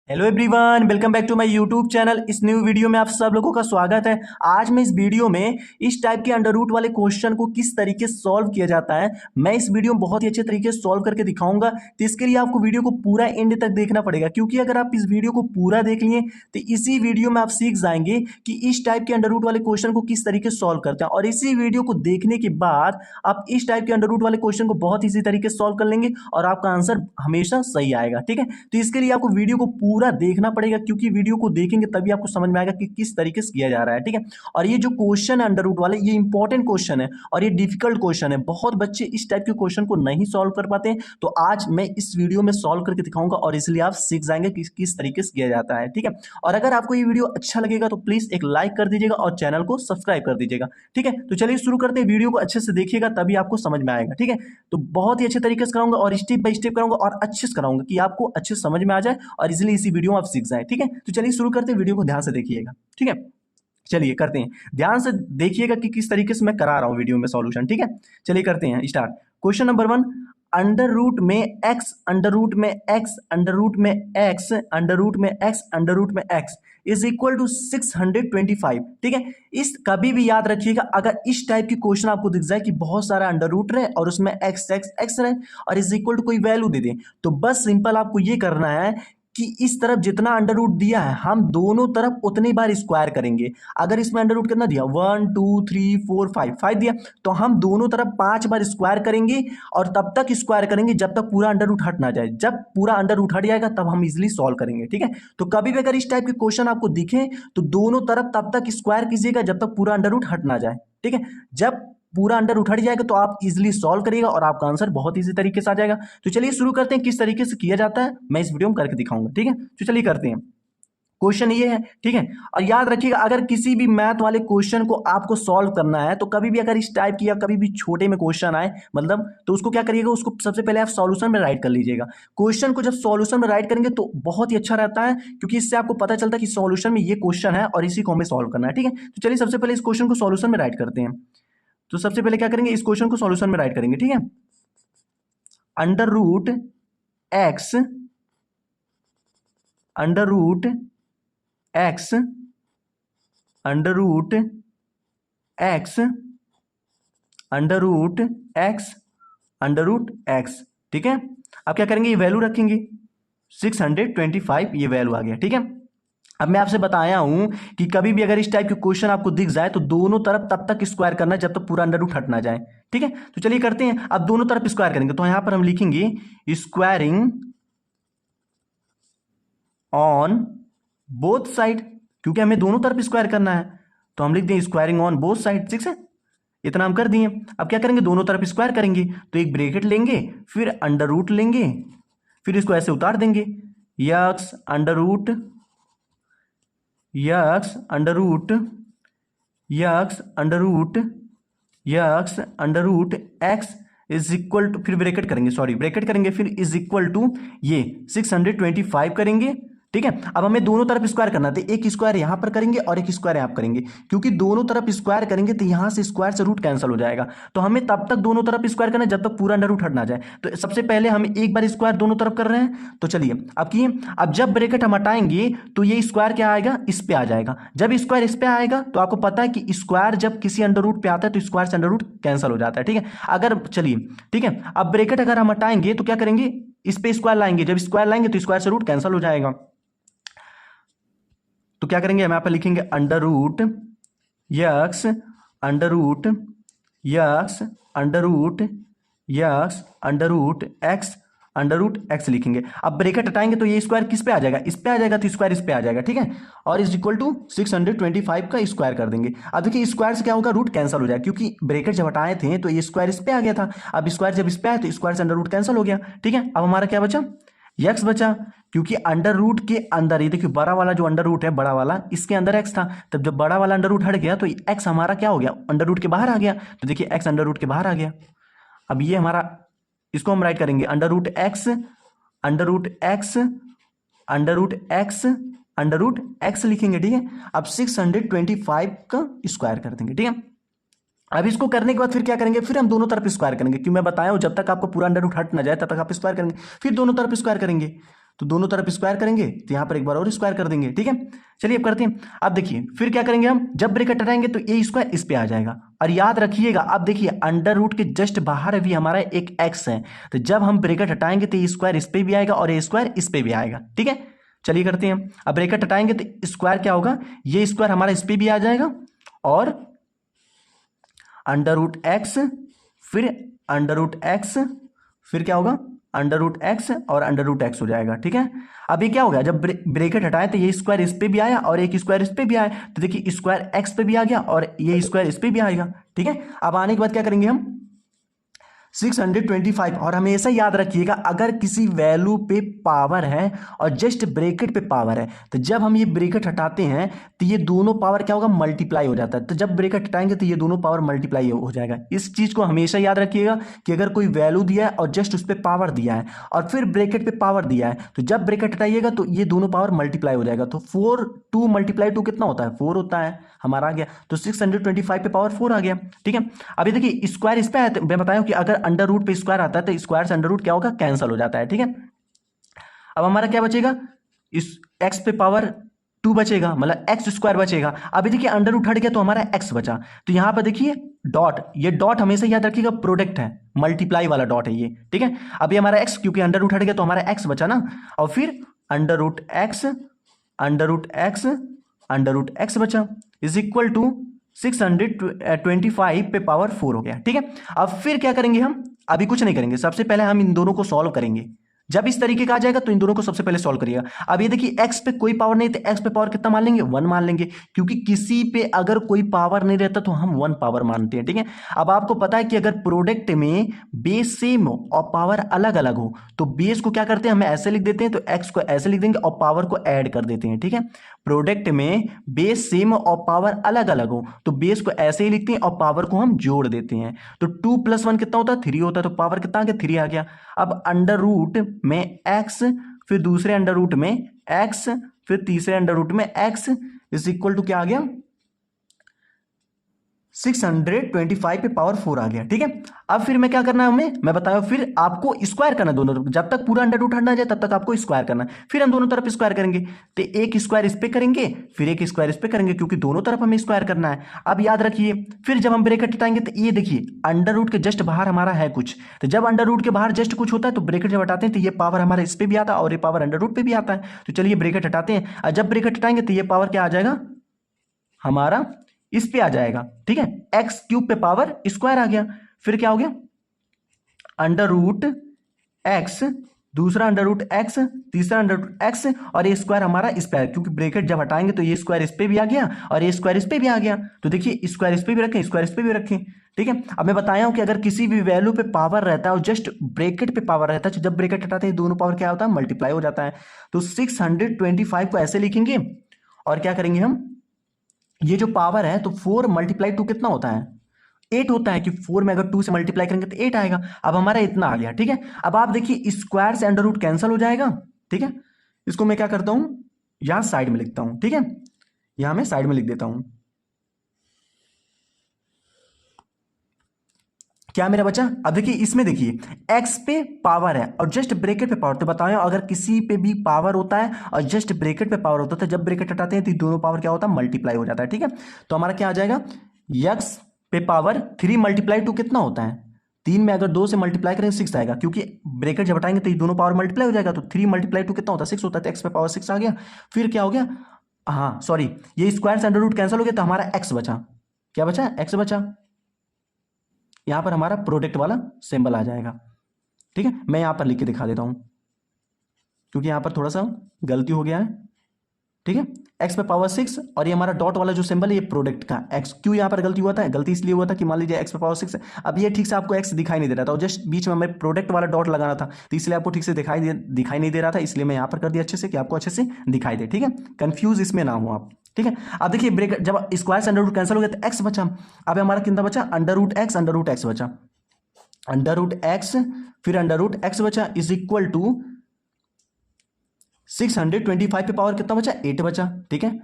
Hello everyone, welcome back to my YouTube channel. इस new video में आप सब लोगों का स्वागत है। आज मैं इस वीडियो में इस टाइप के अंडर रूट वाले क्वेश्चन को किस तरीके से सॉल्व किया जाता है, मैं इस वीडियो में बहुत ही अच्छे तरीके से सॉल्व करके दिखाऊंगा। तो इसके लिए आपको वीडियो को पूरा एंड तक देखना पड़ेगा, क्योंकि अगर आप इस वीडियो को पूरा देख लिए तो इसी वीडियो में आप सीख जाएंगे कि इस टाइप के अंडर रूट वाले क्वेश्चन को किस तरीके से सॉल्व करते हैं। और इसी वीडियो को देखने के बाद आप इस टाइप के अंडर रूट वाले क्वेश्चन को बहुत इसी तरीके से सॉल्व कर लेंगे और आपका आंसर हमेशा सही आएगा। ठीक है, तो इसके लिए आपको वीडियो को पूरा देखना पड़ेगा, क्योंकि वीडियो को देखेंगे तभी आपको समझ में आएगा कि किस तरीके से किया जा रहा है। ठीक है, और ये जो क्वेश्चन है अंडर रूट वाले, ये इंपॉर्टेंट क्वेश्चन है और ये डिफिकल्ट क्वेश्चन है। बहुत बच्चे इस टाइप के क्वेश्चन को नहीं सॉल्व कर पाते हैं, तो आज मैं इस वीडियो में सॉल्व करके दिखाऊंगा और इसलिए आप सीख जाएंगे कि किस तरीके से किया जाता है। ठीक है, और अगर आपको ये वीडियो अच्छा लगेगा तो प्लीज एक लाइक कर दीजिएगा और चैनल को सब्सक्राइब कर दीजिएगा। ठीक है, तो चलिए शुरू करते हैं। वीडियो को अच्छे से देखिएगा तभी आपको समझ में आएगा। ठीक है, तो बहुत ही अच्छे तरीके से कराऊंगा और स्टेप बाय स्टेप कराऊंगा और अच्छे से कराऊंगा कि आपको अच्छे से समझ में आ जाए और इजीली इसी वीडियो में आप सीख जाए। ठीक है, तो चलिए शुरू करते हैं। वीडियो को ध्यान से देखिएगा। ठीक है, चलिए करते हैं। ध्यान से देखिएगा कि किस तरीके से मैं करा रहा हूं वीडियो में सॉल्यूशन। ठीक है, चलिए करते हैं start. Question number 1, under root में एक्स अंडर रूट में एक्स अंडर रूट में एक्स अंडर रूट में एक्स अंडर रूट में एक्स इज इक्वल टू 625। ठीक है, इस कभी भी याद रखिएगा, अगर इस टाइप की क्वेश्चन आपको दिख जाए कि बहुत सारा अंडर रूट रहे और उसमें एक्स एक्स एक्स रहे और इज इक्वल टू कोई वैल्यू दे दे, तो बस सिंपल आपको ये करना है कि इस तरफ जितना अंडर रूट दिया है हम दोनों तरफ उतनी बार स्क्वायर करेंगे। अगर इसमें अंडर रूट कितना दिया, 1 2 3 4 5 दिया, तो हम दोनों तरफ 5 बार स्क्वायर करेंगे और तब तक स्क्वायर करेंगे जब तक पूरा अंडर रूट हट ना जाए। जब पूरा अंडर रूट हट जाएगा तब हम इजिली सॉल्व करेंगे। ठीक है, तो कभी भी अगर इस टाइप के क्वेश्चन आपको दिखे तो दोनों तरफ तब तक स्क्वायर कीजिएगा जब तक पूरा अंडर रूट हट ना जाए। ठीक है, जब पूरा अंडर उठ जाएगा तो आप इजीली सॉल्व करिएगा और आपका आंसर बहुत इजी तरीके से आ जाएगा। तो चलिए शुरू करते हैं। किस तरीके से किया जाता है मैं इस वीडियो में करके दिखाऊंगा। ठीक है, तो चलिए करते हैं। क्वेश्चन ये है। ठीक है, और याद रखिएगा, अगर किसी भी मैथ वाले क्वेश्चन को आपको सॉल्व करना है तो कभी भी अगर इस टाइप की या कभी भी छोटे में क्वेश्चन आए मतलब, तो उसको क्या करिएगा, उसको सबसे पहले आप सॉल्यूशन में राइट कर लीजिएगा। क्वेश्चन को जब सॉल्यूशन में राइट करेंगे तो बहुत ही अच्छा रहता है, क्योंकि इससे आपको पता चलता है कि सॉल्यूशन में ये क्वेश्चन है और इसी को हमें सॉल्व करना है। ठीक है, तो चलिए सबसे पहले इस क्वेश्चन को सॉल्यूशन में राइट करते हैं। तो सबसे पहले क्या करेंगे, इस क्वेश्चन को सॉल्यूशन में राइट करेंगे। ठीक है, under root x under root x under root x under root x under root x. ठीक है, अब क्या करेंगे, ये वैल्यू रखेंगे 625, ये वैल्यू आ गया। ठीक है, अब मैं आपसे बताया हूं कि कभी भी अगर इस टाइप के क्वेश्चन आपको दिख जाए तो दोनों तरफ तब तक स्क्वायर करना है जब तक पूरा अंडर रूट हट ना जाए। ठीक है, तो चलिए करते हैं। अब दोनों तरफ स्क्वायर करेंगे तो यहां पर हम लिखेंगे स्क्वायरिंग ऑन बोथ साइड, क्योंकि हमें दोनों तरफ स्क्वायर करना है तो हम लिख दें स्क्वायरिंग ऑन बोथ साइड। ठीक है, इतना हम कर दिए। अब क्या करेंगे, दोनों तरफ स्क्वायर करेंगे तो एक ब्रैकेट लेंगे, फिर अंडर रूट लेंगे, फिर इसको ऐसे उतार देंगे, x under root x under root x under root x under root x is equal to, फिर ब्रैकेट करेंगे, सॉरी ब्रैकेट करेंगे, फिर इज इक्वल टू ये 625 करेंगे। ठीक है, अब हमें दोनों तरफ स्क्वायर करना था, एक स्क्वायर यहां पर करेंगे और एक स्क्वायर यहां करेंगे, क्योंकि दोनों तरफ स्क्वायर करेंगे तो यहां से स्क्वायर से रूट कैंसिल हो जाएगा। तो हमें तब तक दोनों तरफ स्क्वायर करना है जब तक पूरा अंडर रूट हट ना जाए। तो सबसे पहले हम एक बार स्क्वायर दोनों तरफ कर रहे हैं, तो चलिए अब किए। अब जब ब्रैकेट हम हटाएंगे तो ये स्क्वायर क्या आएगा, इस पे आ जाएगा। जब स्क्वायर इस पे आएगा तो आपको पता है कि स्क्वायर जब किसी अंडर रूट पे आता है तो स्क्वायर से अंडर रूट कैंसिल हो जाता है। ठीक है, अगर चलिए ठीक है, अब ब्रैकेट अगर हम हटाएंगे तो क्या करेंगे, इस पे स्क्वायर लाएंगे, जब स्क्वायर लाएंगे तो स्क्वायर से रूट कैंसिल हो जाएगा। तो क्या करेंगे, हम यहां पर लिखेंगे under root x under root x under root x under root x लिखेंगे। अब ब्रैकेट हटाएंगे तो ये स्क्वायर किस पे आ जाएगा, इस पे आ जाएगा, तो स्क्वायर इस पे आ जाएगा। ठीक है, और इज इक्वल टू 625 का स्क्वायर कर देंगे। अब देखिए स्क्वायर से क्या होगा, रूट कैंसिल हो जाएगा, क्योंकि ब्रैकेट जब हटाए थे तो ये स्क्वायर इस पे आ गया था। अब स्क्वायर जब इस पे आया तो स्क्वायर से अंडर रूट कैंसिल हो गया। ठीक है, अब हमारा क्या बचा, यक्स बचा, क्योंकि अंडर रूट के अंदर, ये देखिए बड़ा वाला जो अंडर रूट है, बड़ा वाला, इसके अंदर एक्स था, तब जब बड़ा वाला अंडर रूट हट गया तो एक्स हमारा क्या हो गया, अंडर रूट के बाहर आ गया। तो देखिए एक्स अंडर रूट के बाहर आ गया। अब ये हमारा, इसको हम राइट करेंगे under root x under root x under root x under root x लिखेंगे। ठीक है, अब 625 का स्क्वायर कर देंगे। ठीक है, अब इसको करने के बाद फिर क्या करेंगे, फिर हम दोनों तरफ स्क्वायर करेंगे, क्यों मैं बताया हूं जब तक आपको पूरा अंडर रूट हट ना जाए तब तक आप स्क्वायर करेंगे, फिर दोनों तरफ स्क्वायर करेंगे। तो दोनों तरफ स्क्वायर करेंगे तो यहाँ पर एक बार और स्क्वायर कर देंगे। ठीक है, चलिए अब करते हैं। अब देखिए फिर क्या करेंगे हम, जब ब्रैकेट हटाएंगे तो ए स्क्वायर इस पे आ जाएगा। और याद रखिएगा, अब देखिए अंडर रूट के जस्ट बाहर भी हमारा एक एक्स है, तो जब हम ब्रैकेट हटाएंगे तो ए स्क्वायर इस पे भी आएगा और ए स्क्वायर इस पे भी आएगा। ठीक है, चलिए करते हैं। अब ब्रैकेट हटाएंगे तो स्क्वायर क्या होगा, ये स्क्वायर हमारा इस पे भी आ जाएगा और अंडर रूट एक्स, फिर अंडर रूट एक्स, फिर क्या होगा अंडर रूट एक्स और अंडर रूट एक्स हो जाएगा। ठीक है, अब ये क्या हो गया, जब ब्रैकेट हटाए तो ये स्क्वायर इस पे भी आया और एक स्क्वायर इस पे भी आया, तो देखिए स्क्वायर एक्स पे भी आ गया और ये स्क्वायर इस पे भी आएगा। ठीक है, अब आने के बाद क्या करेंगे हम 625। और हमेशा याद रखिएगा, अगर किसी वैल्यू पे पावर है और जस्ट ब्रैकेट पे पावर है, तो जब हम ये ब्रैकेट हटाते हैं तो ये दोनों पावर क्या होगा, मल्टीप्लाई हो जाता है। तो जब ब्रैकेट हटाएंगे तो ये दोनों पावर मल्टीप्लाई हो जाएगा। इस चीज को हमेशा याद रखिएगा कि अगर कोई वैल्यू दिया है और जस्ट उस पर पावर दिया है और फिर ब्रैकेट पे पावर दिया है, तो जब ब्रैकेट हटाइएगा तो ये दोनों पावर मल्टीप्लाई हो जाएगा। तो 4 2 मल्टीप्लाई 2 कितना होता है, 4 होता है हमारा, आ गया। तो 625 पे पावर 4 आ गया। ठीक है, अभी देखिए स्क्वायर इस पे आया, तो मैं बताया कि अगर अंडर रूट पे स्क्वायर आता है तो स्क्वायर से अंडर रूट क्या होगा, कैंसिल हो जाता है। ठीक है, अब हमारा क्या बचेगा, इस एक्स पे पावर 2 बचेगा, मतलब एक्स स्क्वायर बचेगा। अभी देखिए अंडर रूट हट गया तो हमारा एक्स बचा, तो यहां पर देखिए डॉट, ये डॉट हमेशा याद रखिएगा प्रोडक्ट है, मल्टीप्लाई वाला डॉट है ये। ठीक है, अभी हमारा एक्स, क्योंकि अंडर रूट हट गया तो हमारा एक्स बचा ना, और फिर under root x, under root x, under root x बचा इज इक्वल टू 625 पे पावर 4 हो गया। ठीक है, अब फिर क्या करेंगे हम, अभी कुछ नहीं करेंगे, सबसे पहले हम इन दोनों को सॉल्व करेंगे। जब इस तरीके का आ जाएगा तो इन दोनों को सबसे पहले सॉल्व करिएगा। अब ये देखिए एक्स पे कोई पावर नहीं, तो एक्स पे पावर कितना मान लेंगे, 1 मान लेंगे, क्योंकि किसी पे अगर कोई पावर नहीं रहता तो हम 1 पावर मानते हैं। ठीक है, अब आपको पता है कि अगर प्रोडक्ट में बेस सेम हो और पावर अलग अलग हो तो बेस को क्या करते हैं, हम ऐसे लिख देते हैं, तो एक्स को ऐसे लिख देंगे और पावर को ऐड कर देते हैं। ठीक है, प्रोडक्ट में बेस सेम और पावर अलग अलग हो तो बेस को ऐसे ही लिखते हैं और पावर को हम जोड़ देते हैं। तो 2 + 1 कितना होता है, 3 होता है, तो पावर कितना आ गया, 3 आ गया। अब अंडर रूट में एक्स, फिर दूसरे अंडर रूट में एक्स, फिर तीसरे अंडर रूट में एक्स इज इक्वल टू क्या आ गया, 625 पे पावर 4 आ गया। ठीक है, अब फिर मैं क्या करना है हमें, मैं बताया, फिर आपको स्क्वायर करना दोनों तरफ, जब तक पूरा अंडर रूट हटना जाए तब तक आपको स्क्वायर करना है। फिर हम दोनों तरफ स्क्वायर करेंगे, तो एक स्क्वायर इस पे करेंगे, फिर एक स्क्वायर इस पे करेंगे, क्योंकि दोनों तरफ हमें स्क्वायर करना है। अब याद रखिए, फिर जब हम ब्रैकेट हटाएंगे तो ये देखिए अंडर रूट के जस्ट बाहर हमारा है कुछ, तो जब अंडर रूट के बाहर जस्ट कुछ होता है तो ब्रैकेट जब हटाते हैं तो ये पावर हमारा इस पे भी आता है और ये पावर अंडर रूट पे भी आता है। तो चलिए ब्रैकेट हटाते हैं, और जब ब्रैकेट हटाएंगे तो ये पावर क्या आ जाएगा, हमारा इस पे आ जाएगा। ठीक है, एक्स क्यूब पे पावर स्क्वायर आ गया, फिर क्या हो गया अंडर रूट एक्स, दूसरा अंडर रूट एक्स, तीसरा अंडर रूट एक्स, और ये स्क्वायर हमारा इस पे है, क्योंकि ब्रैकेट जब हटाएंगे तो ये स्क्वायर इस पे भी आ गया और ये स्क्वायर इस पे भी आ गया। तो देखिए स्क्वायर इस पे भी रखें, स्क्वायर इस पे भी रखें। ठीक है, अब मैं बताया हूं कि अगर किसी भी वैल्यू पे पावर रहता है और जस्ट ब्रैकेट पे पावर रहता है, तो जब ब्रैकेट हटाते हैं दोनों पावर क्या होता है, मल्टीप्लाई हो जाता है। तो 625 को ऐसे लिखेंगे और क्या करेंगे हम, ये जो पावर है तो 4 × 2 कितना होता है, 8 होता है, कि 4 में अगर 2 से मल्टीप्लाई करेंगे तो 8 आएगा। अब हमारा इतना आ गया। ठीक है, अब आप देखिए स्क्वायर से अंडर रूट कैंसिल हो जाएगा। ठीक है, इसको मैं क्या करता हूं, यहां साइड में लिखता हूं। ठीक है, यहां मैं साइड में लिख देता हूं, क्या मेरा बच्चा। अब देखिए इसमें देखिए एक्स पे पावर है और जस्ट ब्रैकेट पे पावर, तो बताओ अगर किसी पे भी पावर होता है और जस्ट ब्रैकेट पे पावर होता है तो जब ब्रैकेट हटाते हैं तो दोनों पावर क्या होता है, मल्टीप्लाई हो जाता है। ठीक है, तो हमारा क्या आ जाएगा, एक्स पे पावर 3 × 2 कितना होता है, 3 में अगर 2 से मल्टीप्लाई करेंगे 6 आएगा, क्योंकि ब्रैकेट जब हटाएंगे तो ये दोनों पावर मल्टीप्लाई हो जाएगा। तो 3 × 2 कितना होता है, 6 होता है, तो एक्स पे पावर 6 आ गया। फिर क्या हो गया, हाँ सॉरी, ये स्क्वायर से अंडर रूट कैंसिल हो गया तो हमारा एक्स बचा, क्या बचा, एक्स बचा। यहां पर हमारा प्रोडक्ट वाला सिंबल आ जाएगा। ठीक है, मैं यहां पर लिख के दिखा देता हूं क्योंकि यहां पर थोड़ा सा गलती हो गया है। ठीक है, एक्स पे पावर 6 और ये हमारा डॉट वाला जो सिंबल है ये प्रोडक्ट का एक्स, क्यों यहां पर गलती हुआ था, गलती इसलिए हुआ था कि मान लीजिए एक्स पे पावर 6 है, अब ये ठीक से आपको एक्स दिखाई नहीं दे रहा था और जस्ट बीच में हमें प्रोडक्ट वाला डॉट लगाना था, तो इसलिए आपको ठीक से दिखाई नहीं दे रहा था, इसलिए मैं यहां पर कर दिया अच्छे से कि आपको अच्छे से दिखाई दे। ठीक है, कंफ्यूज इसमें ना हो आप। ठीक है, अब देखिए ब्रेक जब स्क्वायर से अंडर रूट कैंसिल हो गया तो एक्स बचा। अब हमारा कितना बचा, अंडर रूट एक्स बचा, अंडर रूट एक्स फिर अंडर रूट एक्स बचा इज इक्वल टू 625 पे पावर कितना बचा, 8 बचा। ठीक है,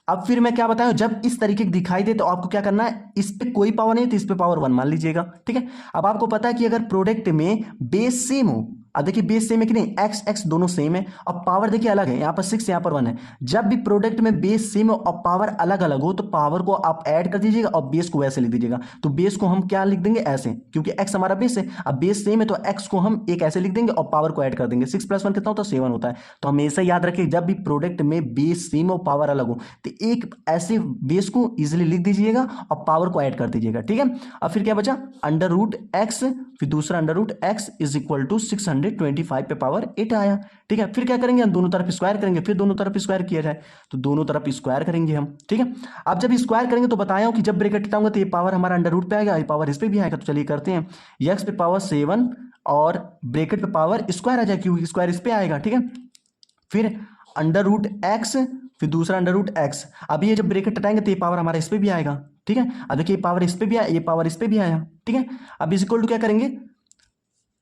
अब फिर मैं क्या बताया, जब इस तरीके की दिखाई दे तो आपको क्या करना है, इस पे कोई पावर नहीं तो इस पे पावर 1 मान लीजिएगा। ठीक है, अब आपको पता है कि अगर प्रोडक्ट में बेस सेम हो अब देखिए बेस सेम है कि नहीं, एक्स एक्स दोनों सेम है और पावर देखिए अलग है, यहाँ पर 6 यहाँ पर 1 है। जब भी प्रोडक्ट में बेस सेम हो और पावर अलग अलग हो तो पावर को आप ऐड कर दीजिएगा और बेस को वैसे लिख दीजिएगा। तो बेस को हम क्या लिख देंगे, ऐसे, क्योंकि एक्स हमारा बेस है। अब बेस सेम है तो एक्स को हम एक ऐसे लिख देंगे और पावर को ऐड कर देंगे। 6 + 1 कितना होता है, 7 होता है। तो हमेशा याद रखिए जब भी प्रोडक्ट में बेस सेम हो पावर अलग हो तो एक ऐसे बेस को इजिली लिख दीजिएगा और पावर को ऐड कर दीजिएगा, ठीक है। अब फिर क्या बचा, √x, फिर दूसरा √x इज इक्वल टू 625 पे पावर 8 आया, ठीक है। फिर क्या करेंगे, हम दोनों तरफ स्क्वायर करेंगे, फिर दोनों तरफ स्क्वायर किया जाए तो दोनों तरफ स्क्वायर करेंगे हम, ठीक है। अब जब स्क्वायर करेंगे तो बताया हूं कि जब ब्रैकेट हटाऊंगा तो ये पावर हमारा √, पे आएगा, ये पावर इस पे भी आएगा। तो चलिए करते हैं, x पे पावर 7 और ब्रैकेट पे पावर स्क्वायर आ जाए क्योंकि स्क्वायर इस पे आएगा, ठीक है। फिर √x, फिर दूसरा √x। अब ये जब ब्रैकेट हटाएंगे तो ये पावर हमारा इस पे भी आएगा, ठीक है। अब देखिए ये पावर इस पे भी आया, ये पावर इस पे भी आया, ठीक है। अब इज इक्वल टू क्या करेंगे,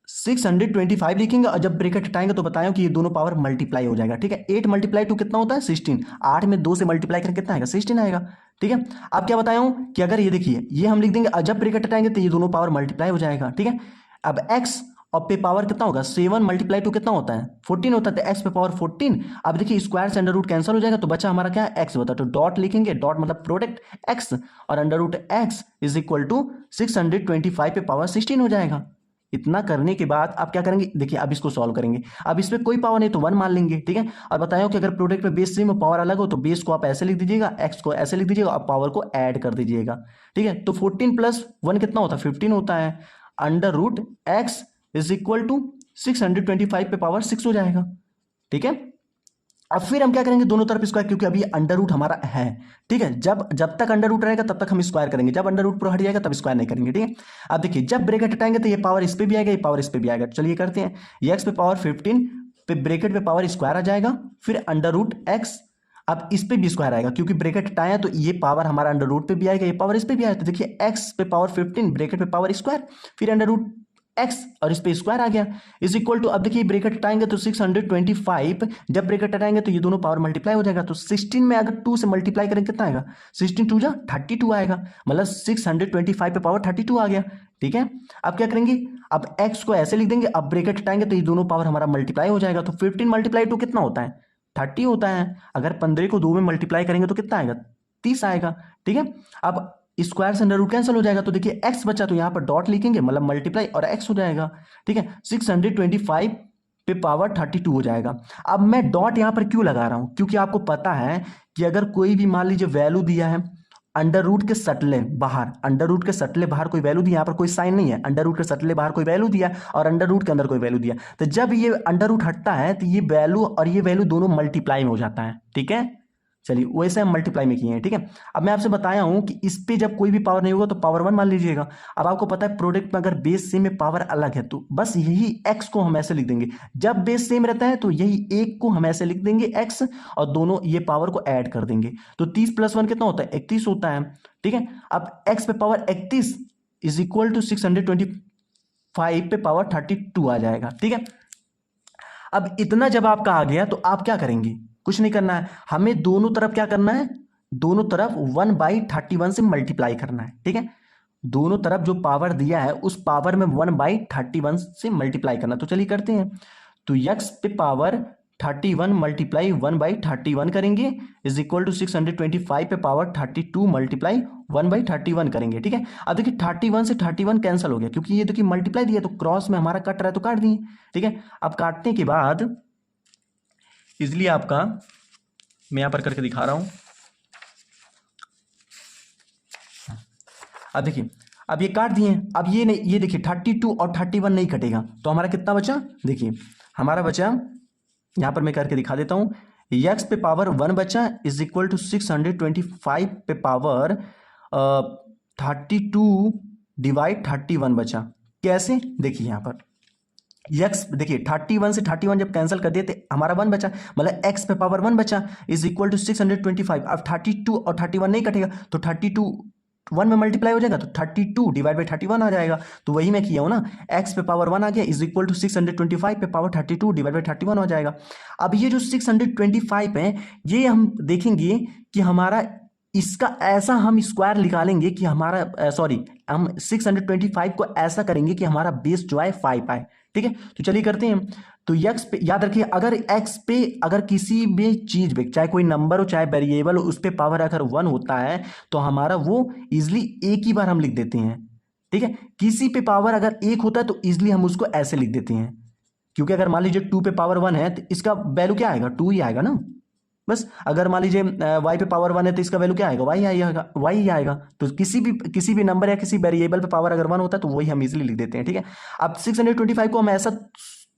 625 लिखेंगे और जब ब्रैकेट हटाएंगे तो बताएं कि ये दोनों पावर मल्टीप्लाई हो जाएगा, ठीक है। 8 × 2 कितना होता है, 16। 8 में 2 से मल्टीप्लाई करें कितना आएगा, 16 आएगा, ठीक है। अब क्या बताया हूं कि अगर ये देखिए ये हम लिख देंगे और जब ब्रैकेट हटाएंगे तो ये दोनों पावर मल्टीप्लाई हो जाएगा, ठीक है। अब x और पे पावर कितना होगा, 7 × 2 कितना होता है, 14 होता है। तो x पे पावर 14। अब देखिए स्क्वायर से √ कैंसिल हो जाएगा तो बचा हमारा क्या है, x होता है। तो डॉट लिखेंगे, डॉट मतलब प्रोडक्ट x और √x इज इक्वल टू 625 पे पावर 16 हो जाएगा। इतना करने के बाद आप क्या करेंगे, देखिए अब इसको सॉल्व करेंगे। अब इसमें कोई पावर नहीं तो 1 मान लेंगे, ठीक है। और बताया कि अगर प्रोडक्ट में बेस सेम पावर अलग हो तो बेस को आप ऐसे लिख दीजिएगा, एक्स को ऐसे लिख दीजिएगा और पावर को ऐड कर दीजिएगा, ठीक है। तो 14 + 1 कितना होता है, 15 होता है। √x इज इक्वल टू 625 पे पावर 6 हो जाएगा, ठीक है। अब फिर हम क्या करेंगे, दोनों तरफ स्क्वायर, क्योंकि अभी √ हमारा है, ठीक है। जब तक √ रहेगा तब तक हम स्क्वायर करेंगे, जब √ पूरा हट जाएगा तब स्क्वायर नहीं करेंगे, ठीक है। अब देखिए जब ब्रैकेट हटाएंगे तो ये पावर इस पे भी आएगा, ये पावर इस पे भी आएगा। चलिए करते हैं, ये x पे पावर 15 पे ब्रैकेट पे पावर स्क्वायर आ जाएगा, फिर √x। अब इस पे भी स्क्वायर आएगा क्योंकि ब्रैकेट हटाया तो ये पावर हमारा √ पे भी आएगा, ये पावर इस पे भी आएगा। तो देखिए x पे पावर 15 ब्रैकेट पे पावर स्क्वायर, फिर √x और इस पे स्क्वायर आ गया इज इक्वल टू, अब देखिए ब्रैकेट हटाएंगे तो 625, जब ब्रैकेट हटाएंगे तो ये दोनों पावर मल्टीप्लाई हो जाएगा। तो 16 में अगर 2 से मल्टीप्लाई करेंगे कितना आएगा, 16 × 2 = 32 आएगा, मतलब 625 पे पावर 32 आ गया, ठीक है। अब क्या करेंगे, अब x को ऐसे लिख देंगे, अब ब्रैकेट हटाएंगे तो ये दोनों पावर हमारा मल्टीप्लाई हो जाएगा। तो 15 × 2 कितना होता है, 30 होता है। अगर 15 को 2 में मल्टीप्लाई करेंगे तो कितना आएगा, 30 आएगा, ठीक है। अब स्क्वायर से √ कैंसिल हो जाएगा तो देखिए x बचा तो यहाँ पर डॉट लिखेंगे, मतलब मल्टीप्लाई और x हो जाएगा, ठीक है। 625 पे पावर 32 हो जाएगा। अब मैं डॉट यहाँ पर क्यों लगा रहा हूँ, क्योंकि आपको पता है कि अगर कोई भी मान लीजिए वैल्यू दिया है √ के सटले बाहर, √ के सटले बाहर कोई वैल्यू दिया, यहाँ पर कोई साइन नहीं है, √ के सटले बाहर कोई वैल्यू दिया और √ के अंदर कोई वैल्यू दिया, तो जब ये √ हटता है तो ये वैल्यू और ये वैल्यू दोनों मल्टीप्लाई में हो जाता है, ठीक है। चलिए वैसे हम मल्टीप्लाई में किए हैं, ठीक है। अब मैं आपसे बताया हूं कि इस पे जब कोई भी पावर नहीं होगा तो पावर 1 मान लीजिएगा। अब आपको पता है प्रोडक्ट में अगर बेस सेम में पावर अलग है तो बस यही x को हम ऐसे लिख देंगे, जब बेस सेम रहता है तो यही एक को हम ऐसे लिख देंगे x और दोनों ये पावर को ऐड कर देंगे। तो 30 + 1 कितना होता है, 31 होता है, ठीक है। अब x पे पावर 31 इज इक्वल टू 625 पे पावर 32 आ जाएगा, ठीक है। अब इतना जब आपका आ गया तो आप क्या करेंगे, कुछ नहीं करना है, हमें दोनों तरफ क्या करना है, दोनों तरफ 1/31 से मल्टीप्लाई करना है, ठीक है। दोनों तरफ जो पावर दिया है उस पावर में 1/31 से मल्टीप्लाई करना। तो चलिए करते हैं, तो x पे पावर 31 मल्टीप्लाई 1/31 करेंगे इज इक्वल टू 625 पे पावर 32 मल्टीप्लाई 1/31 करेंगे, ठीक है। अब देखिए 31 से 31 कैंसिल हो गया क्योंकि ये देखिए मल्टीप्लाई दिया तो क्रॉस में हमारा कट रहा है तो काट दिए, ठीक है। अब काटने के बाद इसलिए आपका मैं यहां पर करके दिखा रहा हूं। अब देखिए अब ये काट दिए, अब ये नहीं, ये देखिए 32 और 31 नहीं कटेगा तो हमारा कितना बचा, देखिए हमारा बचा, यहां पर मैं करके दिखा देता हूं, x पे पावर 1 बचा इज इक्वल टू 625 पे पावर 32 / 31 बचा। कैसे, देखिए यहां पर x देखिए 31 से 31 जब कैंसिल कर दिए तो हमारा 1 बचा, मतलब x पे पावर 1 बचा इज इक्वल टू 625। अब 32 और 31 नहीं कटेगा तो 32 1 में मल्टीप्लाई हो जाएगा तो 32 / 31 आ जाएगा। तो वही मैं किया हूं ना, x पे पावर 1 आ गया इज इक्वल टू 625 पे पावर 32 / 31 हो जाएगा। अब ये जो 625 है ये हम देखेंगे कि हमारा इसका ऐसा हम स्क्वायर निकालेंगे कि हमारा सॉरी हम 625 को ऐसा करेंगे कि हमारा बेस जो है 5 आए, ठीक ठीक है, तो चलिए करते हैं। तो x पे याद रखिए, अगर x पे अगर किसी भी चीज पे, चाहे कोई नंबर हो चाहे वेरिएबल हो, उस पे पावर अगर 1 होता है तो हमारा वो इजिली एक ही बार हम लिख देते हैं। ठीक है, किसी पे पावर अगर 1 होता है तो इजिली हम उसको ऐसे लिख देते हैं, क्योंकि अगर मान लीजिए 2 पे पावर 1 है तो इसका वैल्यू क्या आएगा, 2 ही आएगा ना। बस अगर मान लीजिए y पे पावर 1 है तो इसका वैल्यू क्या आएगा, y आएगा, y ही आएगा। तो किसी भी नंबर या किसी वेरिएबल पे पावर अगर 1 होता है तो वही हम इजीली लिख देते हैं। ठीक है, अब 625 को हम ऐसा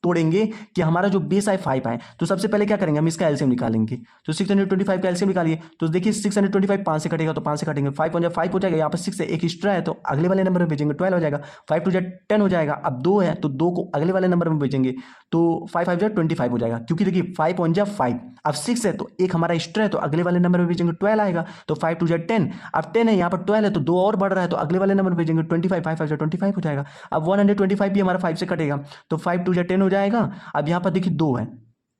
तोड़ेंगे कि हमारा जो बेस आए 5 आए। तो सबसे पहले क्या करेंगे, हम इसका एलसीएम निकालेंगे। तो 625 का एलसीएम निकालिए, तो देखिए 625 5 से कटेगा तो 5 से काटेंगे, 5 हो जाएगा, यहाँ पर 6 से एक एक्स्ट्रा है तो अगले वाले नंबर में भेजेंगे, 12 हो जाएगा। 5 टू 10 हो जाएगा, अब 2 है तो 2 को अगले वाले नंबर में भेजेंगे तो 5 5 25 हो जाएगा, क्योंकि देखिए 5 1 5, अब 6 है तो एक हमारा एक्स्ट्रा है तो अगले वाले नंबर में भेजेंगे, 12 आएगा। तो 5 2 10, अब 10 है, यहाँ पर 12 है तो 2 और बढ़ रहा है तो अगले वाले नंबर में भेजेंगे 25, 5 5 25 हो जाएगा। अब 125 भी हमारा 5 से कटेगा तो 5 2 10 हो जाएगा। अब यहाँ पर देखिए 2 है,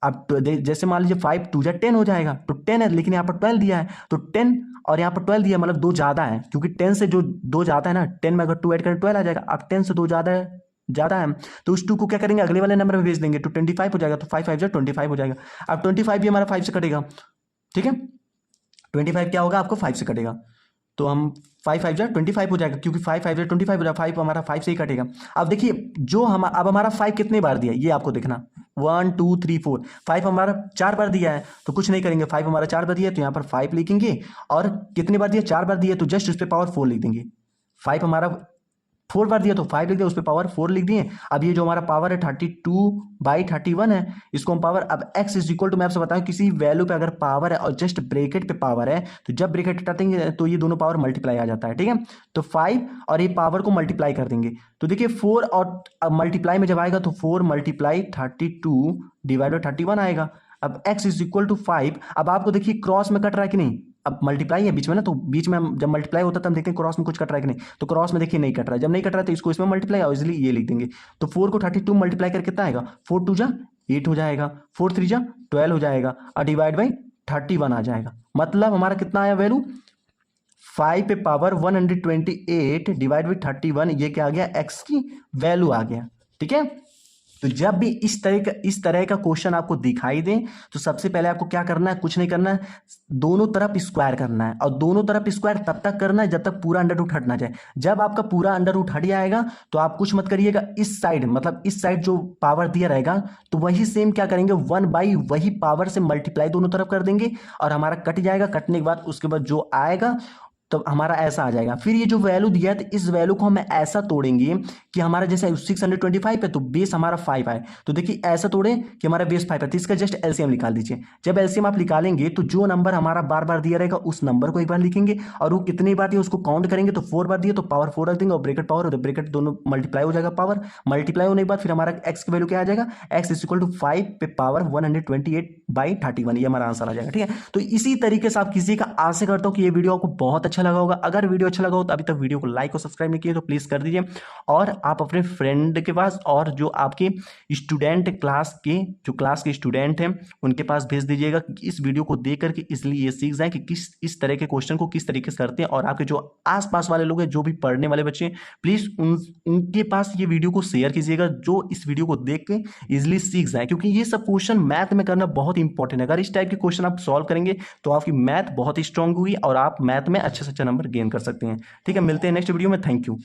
अब जैसे मान लीजिए 5 2 10 हो जाएगा, तो 10 है लेकिन यहाँ पर 12 दिया है तो 10 और यहाँ पर 12 दिया है, मतलब 2 ज्यादा है, क्योंकि 10 से जो 2 ज्यादा है ना, 10 में अगर 2 ऐड करें 12 आ जाएगा। अब 10 से 2 ज्यादा है तो उस 2 को क्या करेंगे, अगले वाले नंबर में भेज देंगे तो 25 हो जाएगा। तो 5 5 25 हो जाएगा। अब 25 भी हमारा 5 से कटेगा। ठीक है, 25 क्या होगा, आपको 5 से कटेगा तो हम 5 5 25 हो जाएगा, क्योंकि 5 5 25 हो जाएगा, 5 हमारा 5 से ही कटेगा। अब देखिए जो हम अब हमारा 5 कितने बार दिया है ये आपको देखना, 1 2 3 4, 5 हमारा 4 बार दिया है तो कुछ नहीं करेंगे, 5 हमारा 4 बार दिया है तो यहाँ पर 5 लिखेंगे, और कितने बार दिया, 4 बार दिया तो जस्ट उस पर पावर 4 लिख देंगे। 5 हमारा 4 बार दिया तो 5 लिख दिया, उस पर पावर 4 लिख दिए। अब ये जो हमारा पावर है 32/31 है, इसको हम पावर, अब x इज इक्वल टू, मैं आपसे बताऊं किसी वैल्यू पे अगर पावर है और जस्ट ब्रैकेट पे पावर है तो जब ब्रैकेट हटा देंगे तो ये दोनों पावर मल्टीप्लाई आ जाता है। ठीक है, तो 5 और ये पावर को मल्टीप्लाई कर देंगे तो देखिए 4 और मल्टीप्लाई में जब आएगा तो 4 मल्टीप्लाई 32 डिवाइड बाई 31 आएगा। अब x इज इक्वल टू 5। अब आपको देखिए क्रॉस में कट रहा है कि नहीं, अब मल्टीप्लाई है बीच में ना, तो बीच में हम जब मल्टीप्लाई होता है तो हम देखते हैं क्रॉस में कुछ कट रहा है कि नहीं, तो क्रॉस में देखिए नहीं कट रहा है, जब नहीं कट रहा है तो इसको इसमें मल्टीप्लाई और इजिली ये लिख देंगे। तो 4 को 32 मल्टीप्लाई करके कितना आएगा, 4 2 जा 8 हो जाएगा, 4 3 जा 12 हो जाएगा, और डिवाइड बाई 31 आ जाएगा। मतलब हमारा कितना आया वैल्यू, 5 पे पावर 128 डिवाइड बाई 31, ये क्या आ गया, एक्स की वैल्यू आ गया। ठीक है, तो जब भी इस तरह का क्वेश्चन आपको दिखाई दे तो सबसे पहले आपको क्या करना है, कुछ नहीं करना है, दोनों तरफ स्क्वायर करना है, और दोनों तरफ स्क्वायर तब तक करना है जब तक पूरा अंडर रूट हट ना जाए। जब आपका पूरा अंडर रूट हट जाएगा तो आप कुछ मत करिएगा, इस साइड मतलब इस साइड जो पावर दिया रहेगा तो वही सेम क्या करेंगे, 1 वही पावर से मल्टीप्लाई दोनों तरफ कर देंगे और हमारा कट जाएगा। कटने के बाद उसके बाद जो आएगा तो हमारा ऐसा आ जाएगा। फिर ये जो वैल्यू दिया है तो इस वैल्यू को हम ऐसा तोड़ेंगे कि हमारा जैसे 625 है तो बेस हमारा 5 आए, तो देखिए ऐसा तोड़े कि हमारा बेस 5 है, तो इसका जस्ट एलसीएम निकाल दीजिए। जब एलसीएम आप निकालेंगे तो जो नंबर हमारा बार बार दिया रहेगा उस नंबर को एक बार लिखेंगे, और वो कितनी बार दिया उसको काउंट करेंगे, तो 4 बार दिए तो पावर 4 रख देंगे, और ब्रैकेट पावर और ब्रैकेट दोनों मल्टीप्लाई हो जाएगा। पावर मल्टीप्लाई होने के बाद फिर हमारा एक्स की वैल्यू क्या आ जाएगा, एक्स इज इक्वल टू 5 पे पावर 128/31, ये हमारा आंसर आ जाएगा। ठीक है, तो इसी तरीके से आप किसी का आशा करता हूं कि ये वीडियो आपको बहुत अच्छा लगा होगा। अगर वीडियो अच्छा लगा हो तो अभी तक वीडियो को लाइक और सब्सक्राइब नहीं किए तो प्लीज कर दीजिए, और आप अपने फ्रेंड के पास और जो आपके स्टूडेंट क्लास के स्टूडेंट हैं उनके पास भेज दीजिएगा कि इस वीडियो को देख करके इसलिए ये सीख जाए कि किस इस तरह के क्वेश्चन को किस तरीके से करते हैं। और आपके जो आसपास वाले लोग हैं, जो भी पढ़ने वाले बच्चे हैं, प्लीज उनके पास ये वीडियो को शेयर कीजिएगा, जो इस वीडियो को देख के इजिली सीख जाए, क्योंकि ये सब क्वेश्चन मैथ में करना बहुत इंपॉर्टेंट है। अगर इस टाइप के क्वेश्चन आप सॉल्व करेंगे तो आपकी मैथ बहुत ही स्ट्रांग होगी और आप मैथ में अच्छे से अच्छा नंबर गेन कर सकते हैं। ठीक है, मिलते हैं नेक्स्ट वीडियो में। Thank you.